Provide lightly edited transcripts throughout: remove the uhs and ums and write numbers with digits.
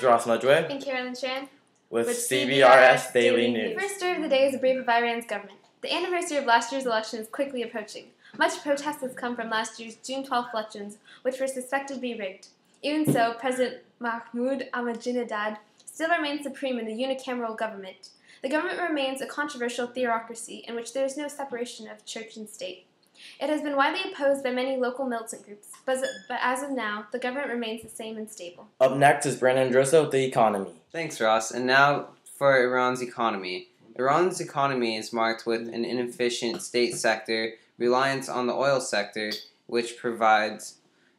is Ross Mudway and Carolyn Tran with CBRS Daily News. The first story of the day is a brief of Iran's government. The anniversary of last year's election is quickly approaching. Much protest has come from last year's June 12th elections, which were suspected to be rigged. Even so, President Mahmoud Ahmadinejad still remains supreme in the unicameral government. The government remains a controversial theocracy in which there is no separation of church and state. It has been widely opposed by many local militant groups, but as of now, the government remains the same and stable. Up next is Brandon Drosso with the economy. Thanks, Ross. And now for Iran's economy. Iran's economy is marked with an inefficient state sector, reliance on the oil sector, which provides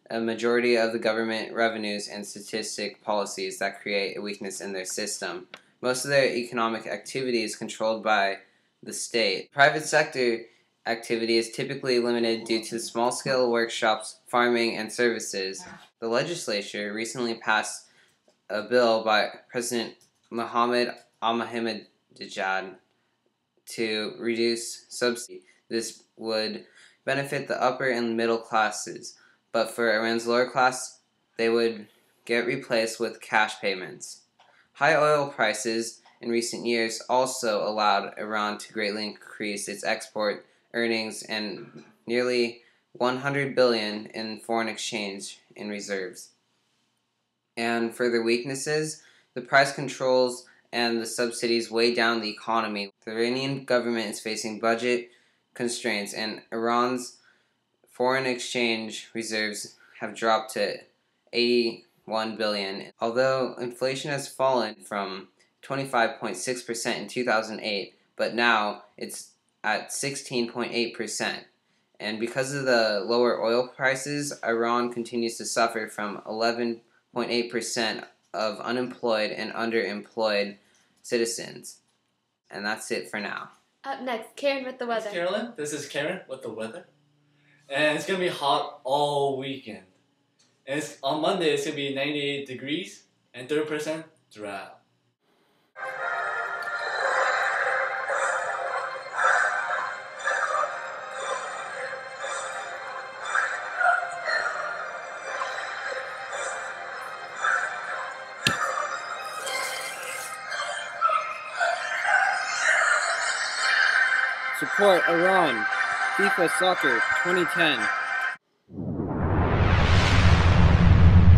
a majority of the government revenues, and statistic policies that create a weakness in their system. Most of their economic activity is controlled by the state. Private sector activity is typically limited due to small-scale workshops, farming, and services. The legislature recently passed a bill by President Mohammed Ahmadinejad to reduce subsidy. This would benefit the upper and middle classes, but for Iran's lower class, they would get replaced with cash payments. High oil prices in recent years also allowed Iran to greatly increase its export earnings and nearly $100 billion in foreign exchange in reserves. And further weaknesses, the price controls and the subsidies weigh down the economy. The Iranian government is facing budget constraints, and Iran's foreign exchange reserves have dropped to $81 billion. Although inflation has fallen from 25.6% in 2008, but now it's at 16.8%. And because of the lower oil prices, Iran continues to suffer from 11.8% of unemployed and underemployed citizens. And that's it for now. Up next, Karen with the weather. Thanks, Carolyn. This is Karen with the weather. And it's going to be hot all weekend. And on Monday, it's going to be 98 degrees and 30% drought. Support Iran. FIFA Soccer 2010.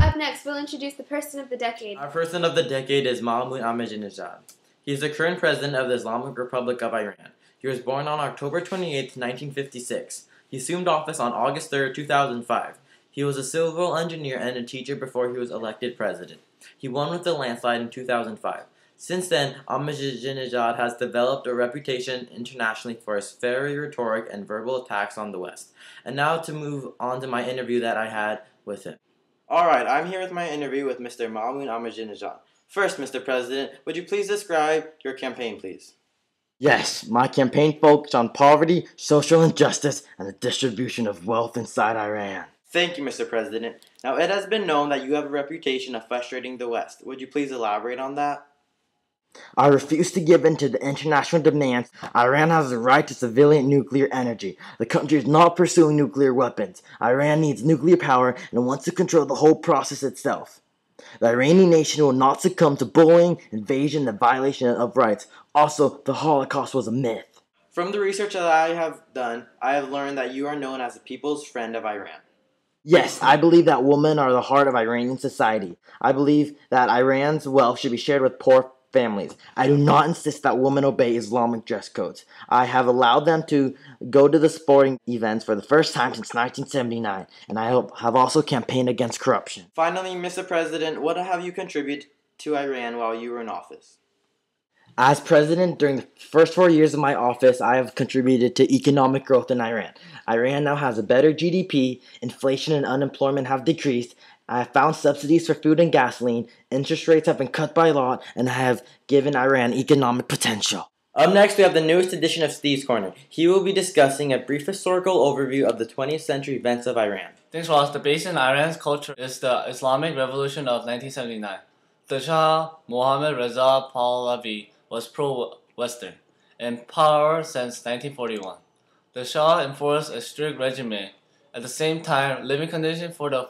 Up next, we'll introduce the person of the decade. Our person of the decade is Mahmoud Ahmadinejad. He is the current president of the Islamic Republic of Iran. He was born on October 28, 1956. He assumed office on August 3, 2005. He was a civil engineer and a teacher before he was elected president. He won with a landslide in 2005. Since then, Ahmadinejad has developed a reputation internationally for his fiery rhetoric and verbal attacks on the West. And now to move on to my interview that I had with him. Alright, I'm here with my interview with Mr. Mahmoud Ahmadinejad. First, Mr. President, would you please describe your campaign, please? Yes, my campaign focused on poverty, social injustice, and the distribution of wealth inside Iran. Thank you, Mr. President. Now, it has been known that you have a reputation of frustrating the West. Would you please elaborate on that? I refuse to give in to the international demands. Iran has the right to civilian nuclear energy. The country is not pursuing nuclear weapons. Iran needs nuclear power and wants to control the whole process itself. The Iranian nation will not succumb to bullying, invasion, and violation of rights. Also, the Holocaust was a myth. From the research that I have done, I have learned that you are known as the people's friend of Iran. Yes, I believe that women are the heart of Iranian society. I believe that Iran's wealth should be shared with poor families. I do not insist that women obey Islamic dress codes. I have allowed them to go to the sporting events for the first time since 1979, and I have also campaigned against corruption. Finally, Mr. President, what have you contributed to Iran while you were in office? As president, during the first 4 years of my office, I have contributed to economic growth in Iran. Iran now has a better GDP, inflation and unemployment have decreased, I have found subsidies for food and gasoline, interest rates have been cut by law, and I have given Iran economic potential. Up next, we have the newest edition of Steve's Corner. He will be discussing a brief historical overview of the 20th century events of Iran. Thanks, Ross. The base in Iran's culture is the Islamic Revolution of 1979. The Shah, Mohammad Reza Pahlavi, was pro-Western, in power since 1941. The Shah enforced a strict regime. At the same time, living conditions for the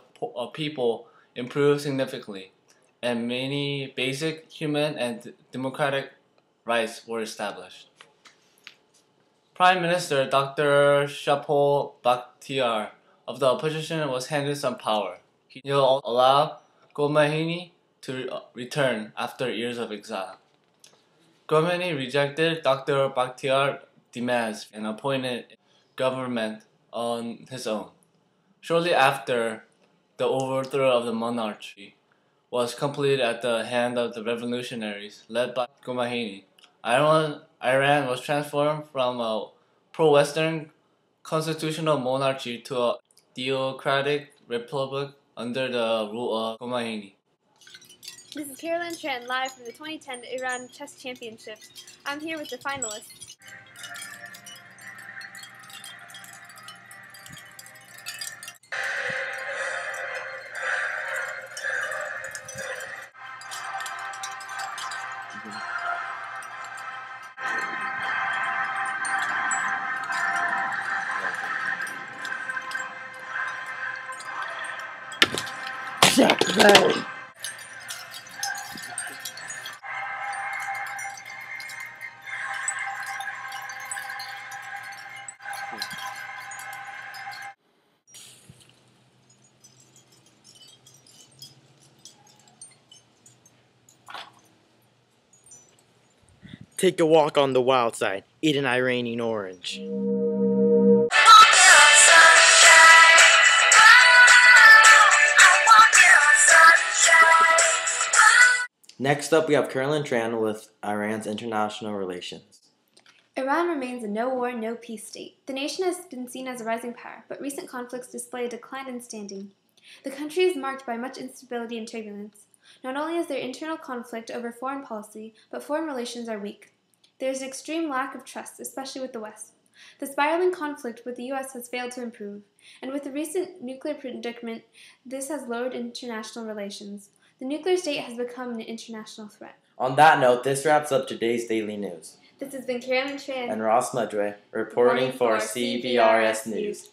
people improved significantly, and many basic human and democratic rights were established. Prime Minister Dr. Shapol Bakhtiar of the opposition was handed some power. He will allow Khomeini to return after years of exile. Khomeini rejected Dr. Bakhtiar's demands and appointed government on his own. Shortly after, the overthrow of the monarchy was completed at the hand of the revolutionaries led by Khomeini. Iran was transformed from a pro-Western constitutional monarchy to a theocratic republic under the rule of Khomeini. This is Carolyn Tran live from the 2010 Iran Chess Championships. I'm here with the finalists. Checkmate! Take a walk on the wild side. Eat an Iranian orange. Next up, we have Carolyn Tran with Iran's international relations. Iran remains a no-war, no-peace state. The nation has been seen as a rising power, but recent conflicts display a decline in standing. The country is marked by much instability and turbulence. Not only is there internal conflict over foreign policy, but foreign relations are weak. There is an extreme lack of trust, especially with the West. The spiraling conflict with the U.S. has failed to improve, and with the recent nuclear predicament, this has lowered international relations. The nuclear state has become an international threat. On that note, this wraps up today's daily news. This has been Carolyn Tran And Ross Mudway reporting for CBRS News.